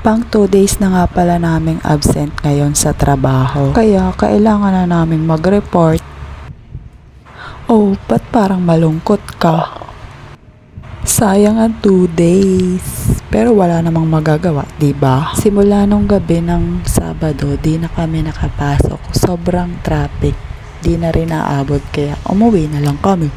Pang 2 days na nga pala naming absent ngayon sa trabaho. Kaya kailangan na naming mag-report. Oh, ba't parang malungkot ka? Sayang ang 2 days. Pero wala namang magagawa, diba? Simula nung gabi ng Sabado, di na kami nakapasok. Sobrang traffic. Di na rin naabot kaya umuwi na lang kami.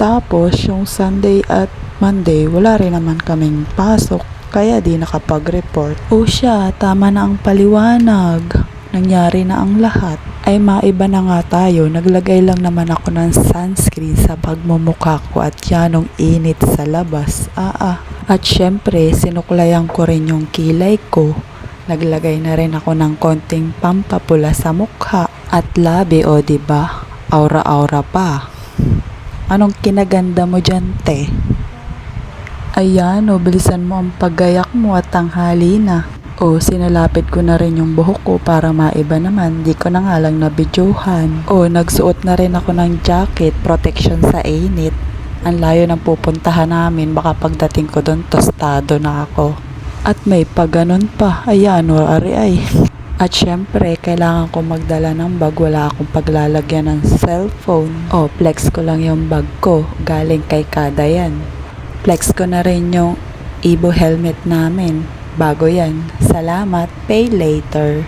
Tapos yung Sunday at Monday, wala rin naman kaming pasok. Kaya di nakapag-report. O siya, tama na ang paliwanag. Nangyari na ang lahat. Ay maiba na nga tayo. Naglagay lang naman ako ng sunscreen sa pagmumukha ko at yanong init sa labas. At syempre, sinuklayan ko rin yung kilay ko. Naglagay na rin ako ng konting pampapula sa mukha. At labi, o diba? Aura-aura pa. Anong kinaganda mo dyan, te? Ayan, bilisan mo ang paggayak mo at tanghali na. Sinalapit ko na rin yung buhok ko para maiba naman. Di ko na nga lang nabidyohan. Nagsuot na rin ako ng jacket, protection sa init. Ang layo ng pupuntahan namin, baka pagdating ko doon, tostado na ako. At may paganon pa, ayan, wari ay. At syempre, kailangan ko magdala ng bag, wala akong paglalagyan ng cellphone. Flex ko lang yung bag ko, galing kay Kada yan. Flex ko na rin yung Ibo helmet namin. Bago yan. Salamat. Pay later.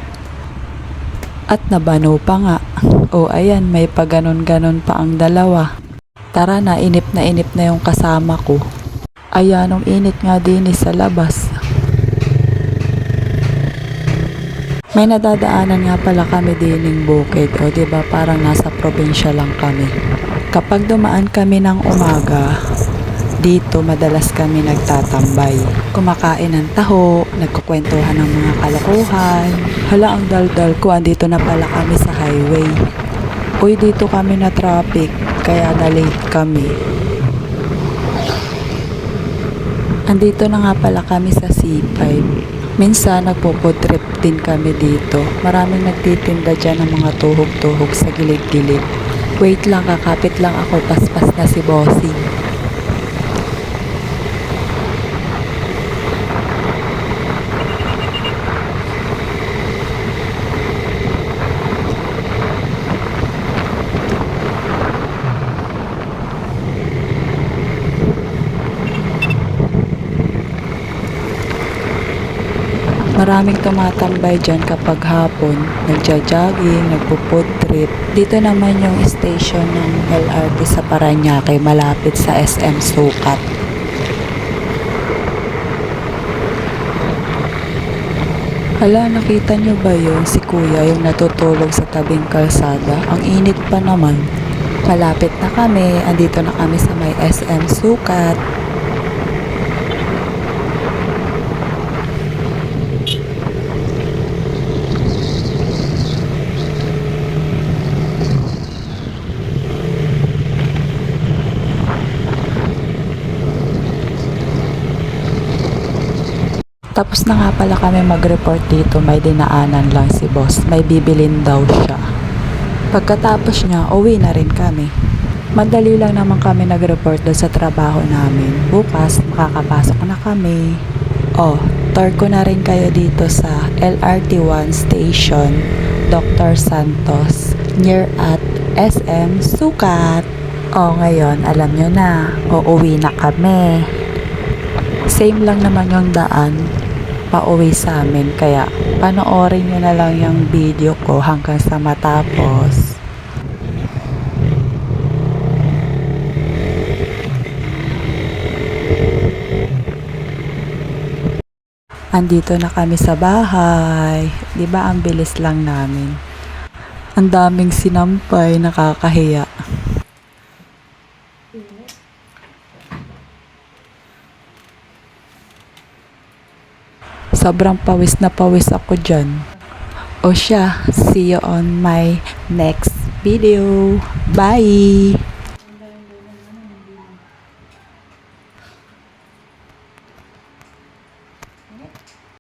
At nabano pa nga. Ayan. May paganon-ganon pa ang dalawa. Tara na. Inip na yung kasama ko. Ayan. Ang init nga din sa labas. May nadadaanan nga pala kami dining bukid. Diba parang nasa probinsya lang kami. Kapag dumaan kami ng umaga, dito madalas kami nagtatambay. Kumakain ng taho, nagkukwentuhan ng mga kalokohan. Hala, ang daldal ko, andito na pala kami sa highway. Dito kami na traffic, kaya na-late kami. Andito na nga pala kami sa C5. Minsan nagpo-food trip din kami dito. Maraming nagtitinda dyan ng mga tuhog-tuhog sa gilid-gilid. Wait lang, kakapit lang ako, paspas na si Bossing. Maraming tumatambay dyan kapag hapon, nagja-jogging, nagpo-food trip. Dito naman yung station ng LRT sa Parañaque, malapit sa SM Sukat. Hala, nakita nyo ba yun? Si Kuya yung natutulog sa tabing kalsada. Ang init pa naman. Malapit na kami, andito na kami sa may SM Sukat. Tapos na nga pala kami mag-report dito, may dinaanan lang si boss, may bibilin daw siya. Pagkatapos niya, uwi na rin kami. Madali lang naman kami nag-report doon sa trabaho namin. Bukas, makakapasok na kami. Tour ko na rin kayo dito sa LRT1 Station, Dr. Santos, near at SM Sukat. Ngayon, alam nyo na, uuwi na kami. Same lang naman yung daan pauwi sa amin, kaya panoorin nyo na lang yung video ko hanggang sa matapos. Andito na kami sa bahay. Diba ang bilis lang namin? Ang daming sinampay, nakakahiya. Sobrang pawis na pawis ako dyan. See you on my next video. Bye!